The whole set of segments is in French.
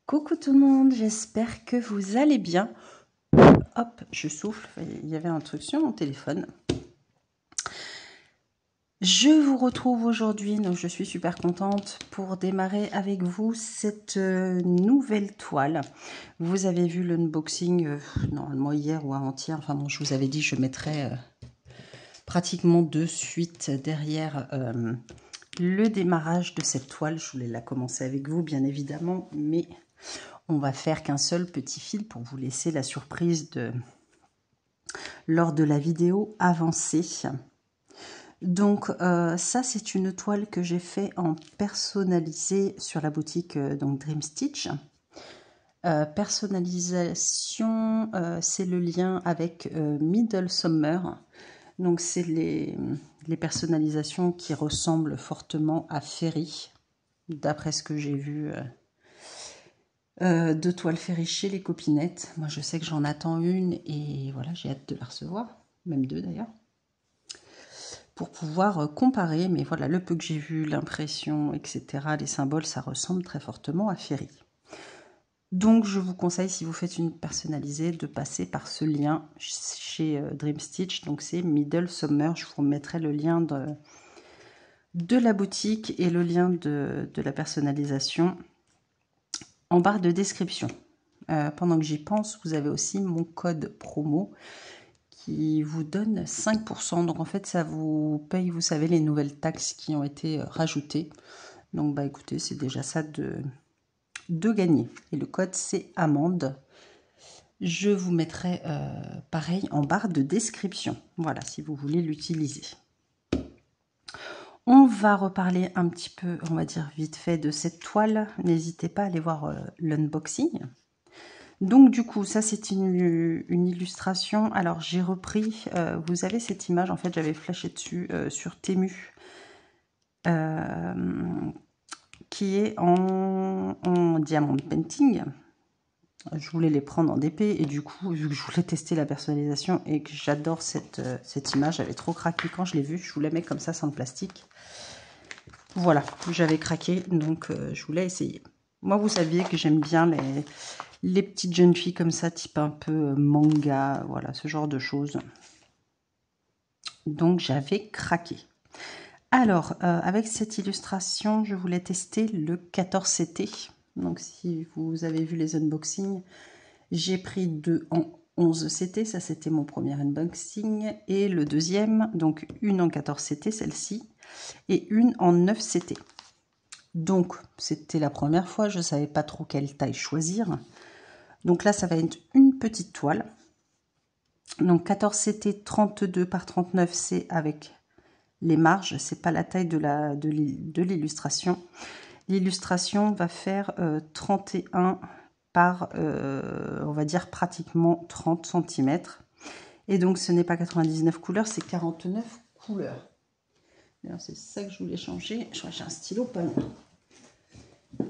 Coucou tout le monde, j'espère que vous allez bien. Hop, je souffle, il y avait un truc sur mon téléphone. Je vous retrouve aujourd'hui, donc je suis super contente pour démarrer avec vous cette nouvelle toile. Vous avez vu l'unboxing normalement hier ou avant-hier, enfin bon, je vous avais dit je mettrais pratiquement de suite derrière le démarrage de cette toile. Je voulais la commencer avec vous bien évidemment, mais on va faire qu'un seul petit fil pour vous laisser la surprise lors de la vidéo avancée. Donc ça c'est une toile que j'ai fait en personnalisé sur la boutique donc Dream Stitch. Personnalisation, c'est le lien avec Middle Summer. Donc c'est les personnalisations qui ressemblent fortement à Fairy, d'après ce que j'ai vu de toiles Fairy chez les copinettes. Moi je sais que j'en attends une et voilà, j'ai hâte de la recevoir, même deux d'ailleurs, pour pouvoir comparer. Mais voilà, le peu que j'ai vu, l'impression, etc., les symboles, ça ressemble très fortement à Fairy. Donc je vous conseille, si vous faites une personnalisée, de passer par ce lien chez Dream Stitch. Donc c'est Middle Summer. Je vous remettrai le lien de la boutique et le lien de la personnalisation en barre de description. Pendant que j'y pense, vous avez aussi mon code promo qui vous donne 5%. Donc en fait, ça vous paye, vous savez, les nouvelles taxes qui ont été rajoutées. Donc bah écoutez, c'est déjà ça de gagner. Et le code, c'est Amande. Je vous mettrai pareil en barre de description. Voilà, si vous voulez l'utiliser. On va reparler un petit peu, on va dire vite fait, de cette toile. N'hésitez pas à aller voir l'unboxing. Donc du coup, ça c'est une illustration. Alors j'ai repris, vous avez cette image, en fait j'avais flashé dessus sur Temu, qui est en diamond painting. Je voulais les prendre en DP et du coup, vu que je voulais tester la personnalisation et que j'adore cette image, j'avais trop craqué quand je l'ai vue. Je vous la mets comme ça sans le plastique. Voilà, j'avais craqué, donc je voulais essayer. Moi, vous saviez que j'aime bien les petites jeunes filles comme ça, type un peu manga, voilà, ce genre de choses. Donc, j'avais craqué. Alors, avec cette illustration, je voulais tester le 14CT. Donc, si vous avez vu les unboxings, j'ai pris deux en 11CT, ça c'était mon premier unboxing, et le deuxième, donc une en 14CT, celle-ci, et une en 9CT. Donc, c'était la première fois, je ne savais pas trop quelle taille choisir. Donc là, ça va être une petite toile. Donc 14CT 32 par 39, c'est avec les marges, c'est pas la taille de l'illustration. L'illustration va faire 31 par, on va dire, pratiquement 30 cm. Et donc, ce n'est pas 99 couleurs, c'est 49 couleurs. C'est ça que je voulais changer. Je crois que j'ai un stylo pas loin.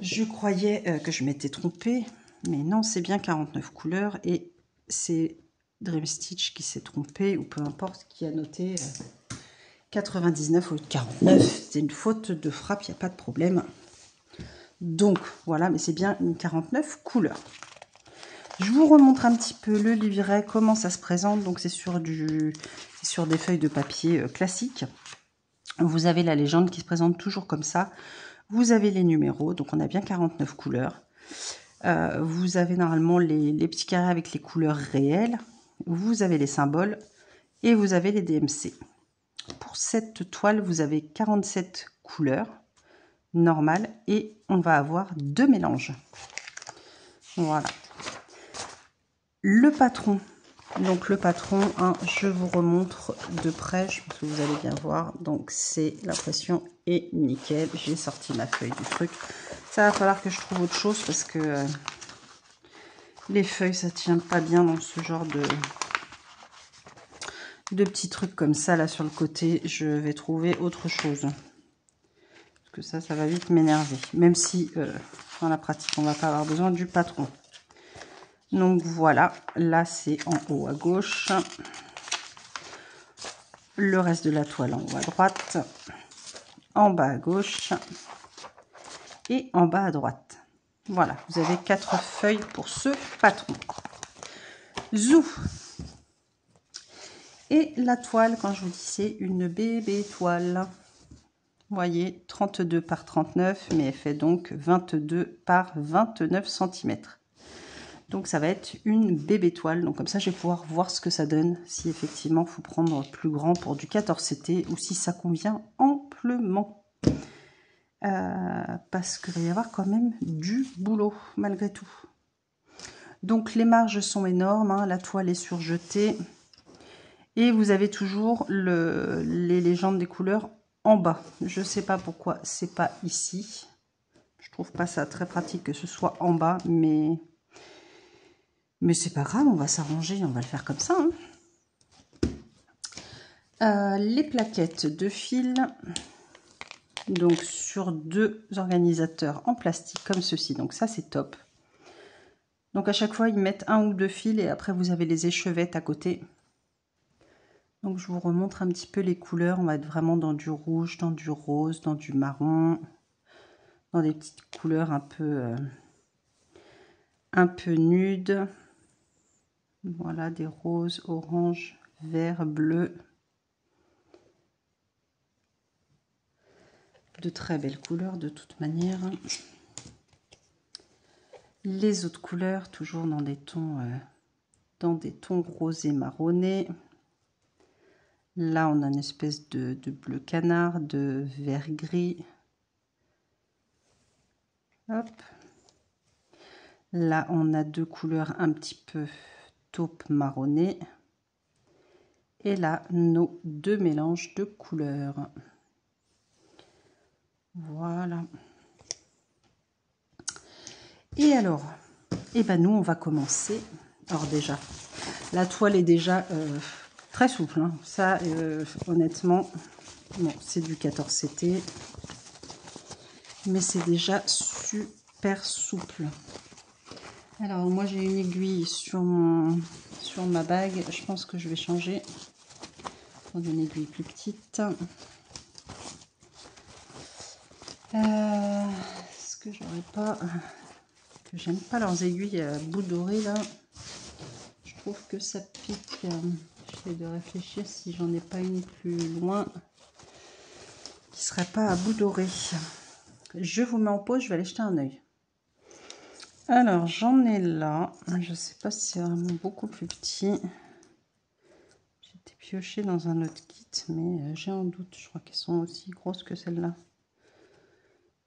Je croyais que je m'étais trompée, mais non, c'est bien 49 couleurs. Et c'est Dream Stitch qui s'est trompé, ou peu importe, qui a noté 99 au lieu de 49. C'est une faute de frappe, il n'y a pas de problème. Donc, voilà, mais c'est bien une 49 couleurs. Je vous remontre un petit peu le livret, comment ça se présente. Donc, c'est sur des feuilles de papier classiques. Vous avez la légende qui se présente toujours comme ça. Vous avez les numéros, donc on a bien 49 couleurs. Vous avez normalement les petits carrés avec les couleurs réelles. Vous avez les symboles et vous avez les DMC. Pour cette toile, vous avez 47 couleurs normales et on va avoir deux mélanges. Voilà. Le patron. Donc le patron, hein, je vous remontre de près, je pense que vous allez bien voir. Donc c'est l'impression est nickel. J'ai sorti ma feuille du truc. Ça va falloir que je trouve autre chose parce que les feuilles ça tient pas bien dans ce genre de petits trucs comme ça là sur le côté. Je vais trouver autre chose. Parce que ça va vite m'énerver. Même si dans la pratique on va pas avoir besoin du patron. Donc voilà, là c'est en haut à gauche. Le reste de la toile en haut à droite, en bas à gauche et en bas à droite. Voilà, vous avez 4 feuilles pour ce patron. Zou. Et la toile, quand je vous dis, c'est une bébé toile. Vous voyez, 32 par 39, mais elle fait donc 22 par 29 cm. Donc ça va être une bébé toile. Donc comme ça, je vais pouvoir voir ce que ça donne. Si effectivement, il faut prendre plus grand pour du 14 CT ou si ça convient amplement. Parce qu'il va y avoir quand même du boulot, malgré tout. Donc les marges sont énormes, hein, la toile est surjetée. Et vous avez toujours les légendes des couleurs en bas. Je ne sais pas pourquoi c'est pas ici. Je trouve pas ça très pratique que ce soit en bas, mais c'est pas grave, on va s'arranger, on va le faire comme ça. Hein. Les plaquettes de fil, donc sur 2 organisateurs en plastique comme ceci, donc ça c'est top. Donc à chaque fois ils mettent 1 ou 2 fils et après vous avez les échevettes à côté. Donc je vous remontre un petit peu les couleurs, on va être vraiment dans du rouge, dans du rose, dans du marron, dans des petites couleurs un peu nudes. Voilà, des roses, orange, vert, bleu. De très belles couleurs de toute manière. Les autres couleurs, toujours dans des tons rosés marronnés. Là, on a une espèce de bleu canard, de vert gris. Hop. Là, on a 2 couleurs un petit peu taupe marronné. Et là, nos 2 mélanges de couleurs. Voilà. Et alors, eh ben nous, on va commencer. Alors déjà, la toile est déjà très souple. Hein. Ça, honnêtement, bon, c'est du 14 CT. Mais c'est déjà super souple. Alors, moi, j'ai une aiguille sur ma bague. Je pense que je vais changer. Prendre une aiguille plus petite. Est-ce que j'aurais pas... que j'aime pas leurs aiguilles à bout doré, là. Je trouve que ça pique. J'essaie de réfléchir si j'en ai pas une plus loin qui serait pas à bout doré. Je vous mets en pause, je vais aller jeter un œil. Alors, j'en ai là. Je sais pas si c'est vraiment beaucoup plus petit. J'étais piochée dans un autre kit, mais j'ai un doute. Je crois qu'elles sont aussi grosses que celle-là.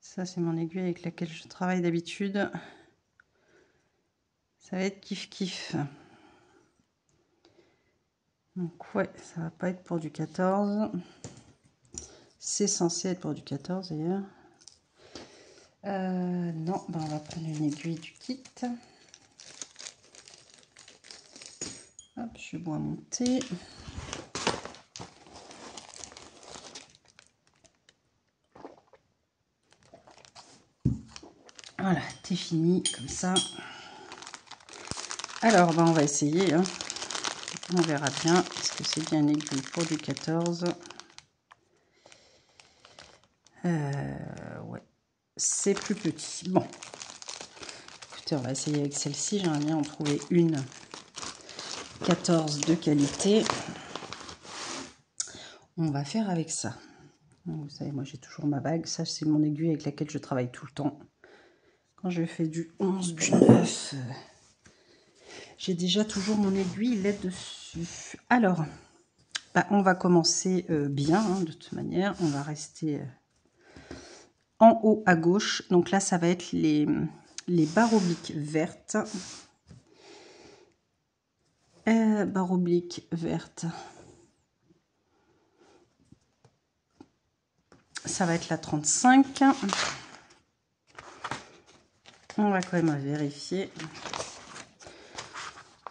Ça, c'est mon aiguille avec laquelle je travaille d'habitude. Ça va être kiff kiff. Donc ouais, ça va pas être pour du 14. C'est censé être pour du 14 d'ailleurs. Non, ben on va prendre une aiguille du kit. Hop, je vais bois monter. Voilà, t'es fini comme ça. Alors, ben on va essayer. Hein. On verra bien. Est-ce que c'est bien une aiguille pour du 14? Ouais, c'est plus petit. Bon, écoutez, on va essayer avec celle-ci. J'aimerais bien en trouver une 14 de qualité. On va faire avec ça. Donc, vous savez, moi j'ai toujours ma bague. Ça, c'est mon aiguille avec laquelle je travaille tout le temps. Quand je fais du 11, du 9, j'ai déjà toujours mon aiguille là-dessus. Alors, bah, on va commencer bien, hein, de toute manière. On va rester en haut à gauche. Donc là, ça va être les barres obliques vertes. Barres obliques vertes. Ça va être la 35. On va quand même vérifier.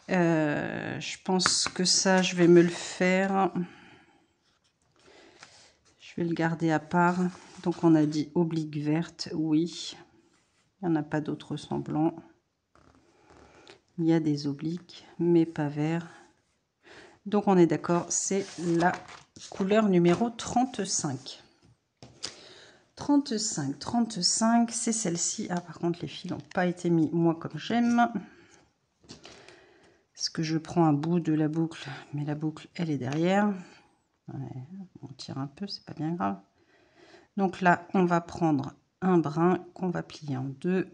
Je pense que ça, je vais me le faire. Je vais le garder à part. Donc, on a dit oblique verte, oui. Il n'y en a pas d'autres semblants. Il y a des obliques, mais pas vert. Donc, on est d'accord, c'est la couleur numéro 35. 35, c'est celle-ci. Ah, par contre, les fils n'ont pas été mis, moi, comme j'aime. Parce que je prends un bout de la boucle, mais la boucle, elle est derrière. Ouais, on tire un peu, c'est pas bien grave. Donc là, on va prendre un brin qu'on va plier en deux.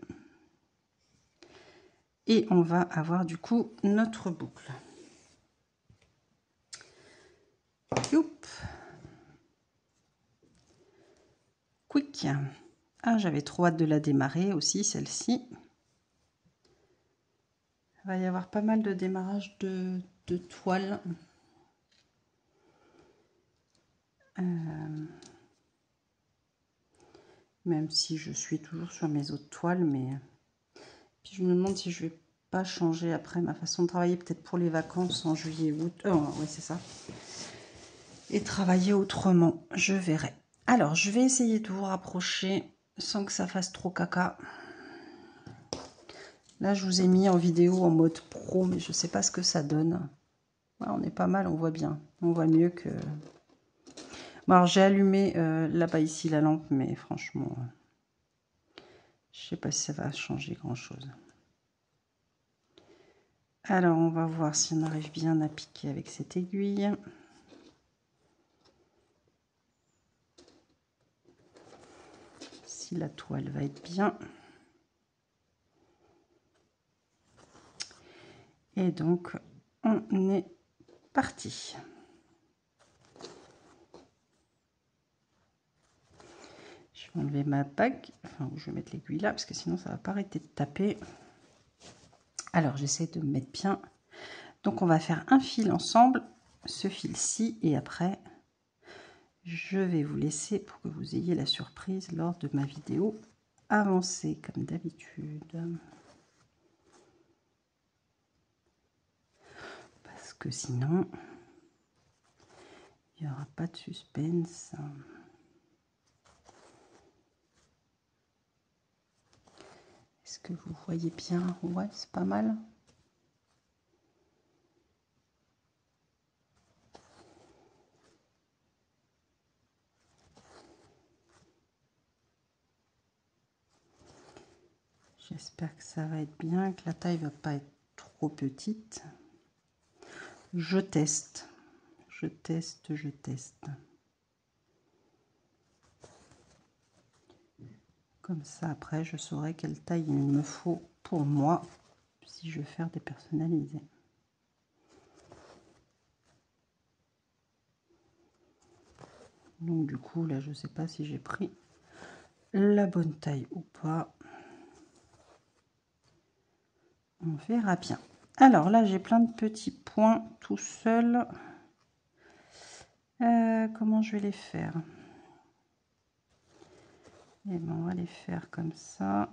Et on va avoir du coup notre boucle. Youp. Quick. Ah, j'avais trop hâte de la démarrer aussi, celle-ci. Il va y avoir pas mal de démarrage de toile. Même si je suis toujours sur mes autres toiles, mais puis je me demande si je vais pas changer après ma façon de travailler, peut-être pour les vacances en juillet, août. Oui, c'est ça. Et travailler autrement, je verrai. Alors, je vais essayer de vous rapprocher sans que ça fasse trop caca. Là, je vous ai mis en vidéo en mode pro, mais je ne sais pas ce que ça donne. Ouais, on est pas mal, on voit bien. On voit mieux que... Bon, alors, j'ai allumé là-bas ici la lampe, mais franchement, je ne sais pas si ça va changer grand-chose. Alors, on va voir si on arrive bien à piquer avec cette aiguille. Si la toile va être bien. Et donc, on est parti. Je vais enlever ma bague. Enfin, je vais mettre l'aiguille là, parce que sinon, ça va pas arrêter de taper. Alors, j'essaie de me mettre bien. Donc, on va faire un fil ensemble, ce fil-ci, et après, je vais vous laisser pour que vous ayez la surprise lors de ma vidéo avancée, comme d'habitude. Parce que sinon, il n'y aura pas de suspense. Est-ce que vous voyez bien? Ouais, c'est pas mal. J'espère que ça va être bien, que la taille va pas être trop petite. Je teste. Je teste, je teste. Comme ça, après, je saurai quelle taille il me faut pour moi si je veux faire des personnalisés. Donc du coup, là, je ne sais pas si j'ai pris la bonne taille ou pas. On verra bien. Alors là, j'ai plein de petits points tout seul. Comment je vais les faire? Eh ben, on va les faire comme ça.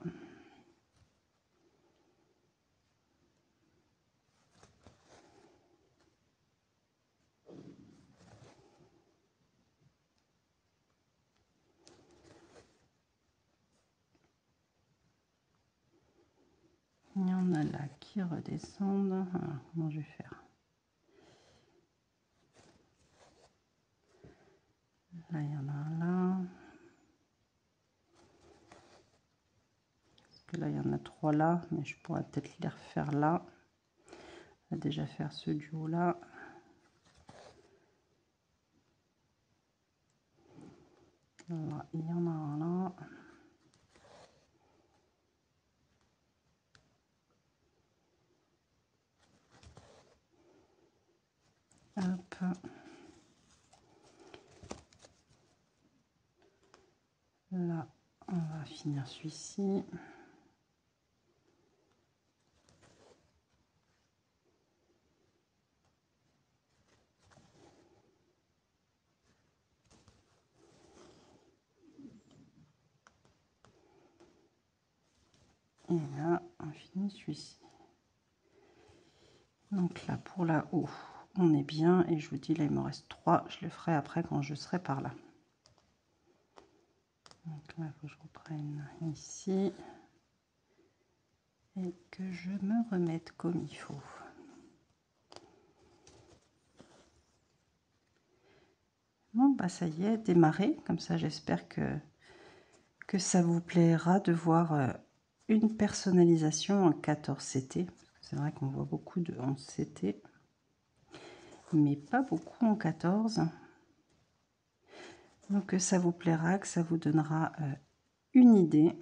Il y en a là qui redescendent. Alors, comment je vais faire? Là, il y en a un là. Parce que là, il y en a 3 là, mais je pourrais peut-être les refaire là. On va déjà faire ce duo là. Là, il y en a un là. Hop. Là, on va finir celui-ci. Et là, on finit celui-ci. Donc là, pour la haut, on est bien. Et je vous dis, là, il me reste 3. Je le ferai après quand je serai par là. Donc là, il faut que je reprenne ici. Et que je me remette comme il faut. Bon, bah ça y est, démarré. Comme ça, j'espère que que ça vous plaira de voir une personnalisation en 14 CT. C'est vrai qu'on voit beaucoup de 11 CT, mais pas beaucoup en 14. Donc que ça vous plaira, que ça vous donnera une idée.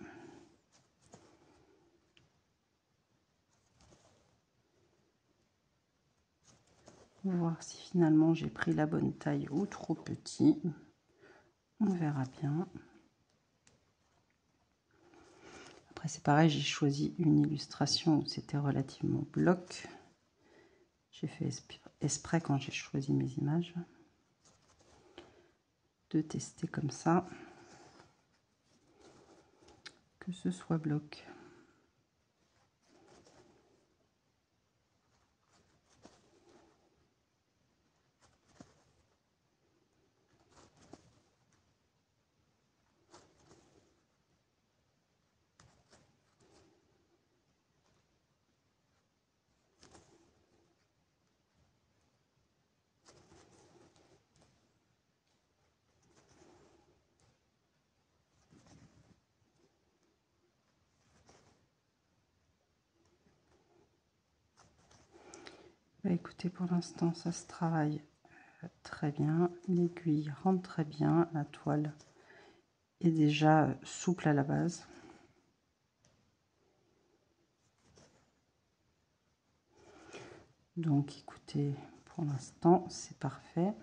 Voir si finalement j'ai pris la bonne taille ou trop petit. On verra bien. Après c'est pareil, j'ai choisi une illustration où c'était relativement bloc. J'ai fait exprès quand j'ai choisi mes images de tester comme ça, que ce soit bloc. Bah, écoutez, pour l'instant ça se travaille très bien, l'aiguille rentre très bien, la toile est déjà souple à la base. Donc écoutez, pour l'instant c'est parfait.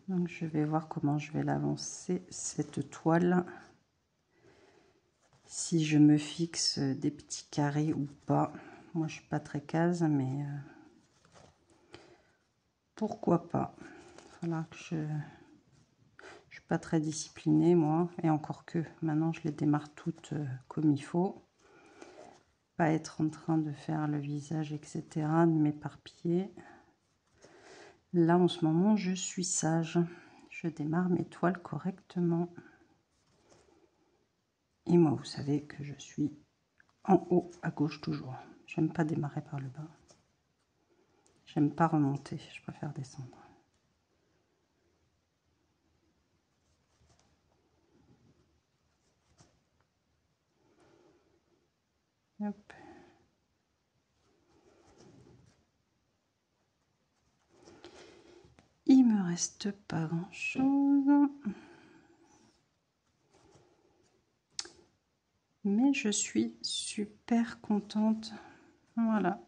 Donc je vais voir comment je vais l'avancer cette toile. Si je me fixe des petits carrés ou pas. Moi je suis pas très case, mais pourquoi pas. Voilà que je suis pas très disciplinée moi, et encore que maintenant je les démarre toutes comme il faut. Pas être en train de faire le visage, etc., de m'éparpiller. Là, en ce moment, je suis sage. Je démarre mes toiles correctement. Et moi, vous savez que je suis en haut à gauche toujours. J'aime pas démarrer par le bas. J'aime pas remonter, je préfère descendre. Hop. Il me reste pas grand chose. Mais je suis super contente. Voilà.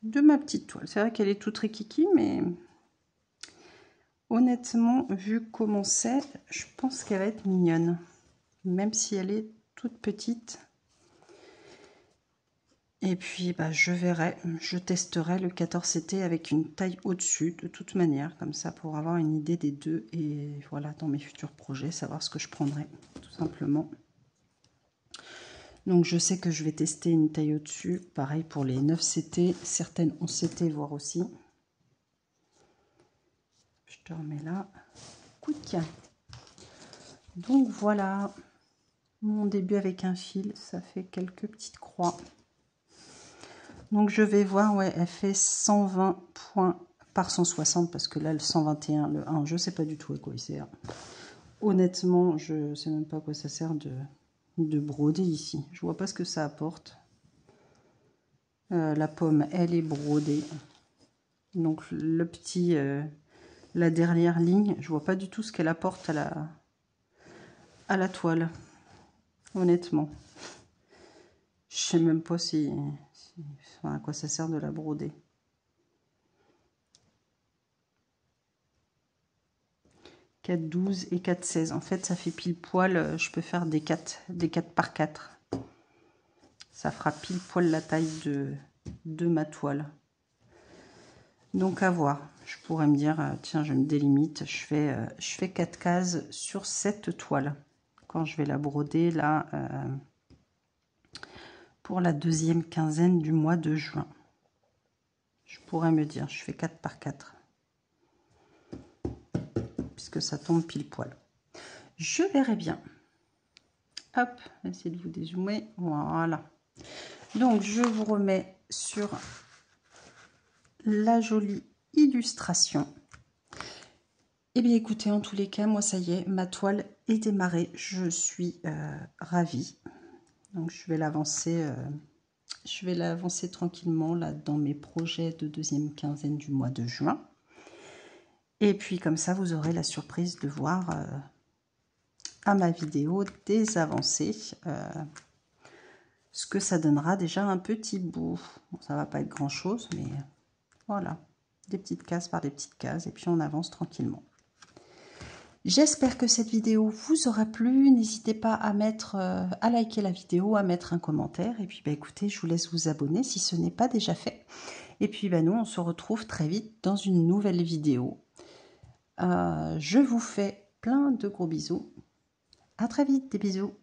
De ma petite toile. C'est vrai qu'elle est toute rikiki, mais honnêtement, vu comment c'est, je pense qu'elle va être mignonne. Même si elle est toute petite. Et puis, bah, je verrai, je testerai le 14CT avec une taille au-dessus, de toute manière, comme ça, pour avoir une idée des deux. Et voilà, dans mes futurs projets, savoir ce que je prendrai, tout simplement. Donc, je sais que je vais tester une taille au-dessus. Pareil pour les 9CT, certaines 11CT, voire aussi. Je te remets là. Quick. Donc, voilà. Mon début avec un fil, ça fait quelques petites croix. Donc je vais voir, ouais, elle fait 120 points par 160, parce que là, le 121, le 1, je sais pas du tout à quoi il sert. Honnêtement, je sais même pas à quoi ça sert de broder ici. Je vois pas ce que ça apporte. La pomme, elle est brodée. Donc le petit, la dernière ligne, je vois pas du tout ce qu'elle apporte à la toile. Honnêtement. Je sais même pas enfin, à quoi ça sert de la broder. 4,12 et 4,16. En fait, ça fait pile poil. Je peux faire des 4 par 4. Ça fera pile poil la taille de ma toile. Donc à voir. Je pourrais me dire, tiens, je me délimite. Je fais 4 cases sur cette toile. Quand je vais la broder, là, pour la deuxième quinzaine du mois de juin. Je pourrais me dire, je fais 4 par 4. Puisque ça tombe pile poil. Je verrai bien. Hop, essayez de vous dézoomer. Voilà. Donc, je vous remets sur la jolie illustration. Eh bien, écoutez, en tous les cas, moi, ça y est, ma toile est démarrée. Je suis ravie. Donc, je vais l'avancer tranquillement là dans mes projets de deuxième quinzaine du mois de juin. Et puis, comme ça, vous aurez la surprise de voir à ma vidéo des avancées. Ce que ça donnera déjà un petit bout. Bon, ça va pas être grand chose, mais voilà. Des petites cases par des petites cases. Et puis, on avance tranquillement. J'espère que cette vidéo vous aura plu. N'hésitez pas à à liker la vidéo, à mettre un commentaire. Et puis, bah, écoutez, je vous laisse vous abonner si ce n'est pas déjà fait. Et puis, bah, nous, on se retrouve très vite dans une nouvelle vidéo. Je vous fais plein de gros bisous. À très vite, des bisous.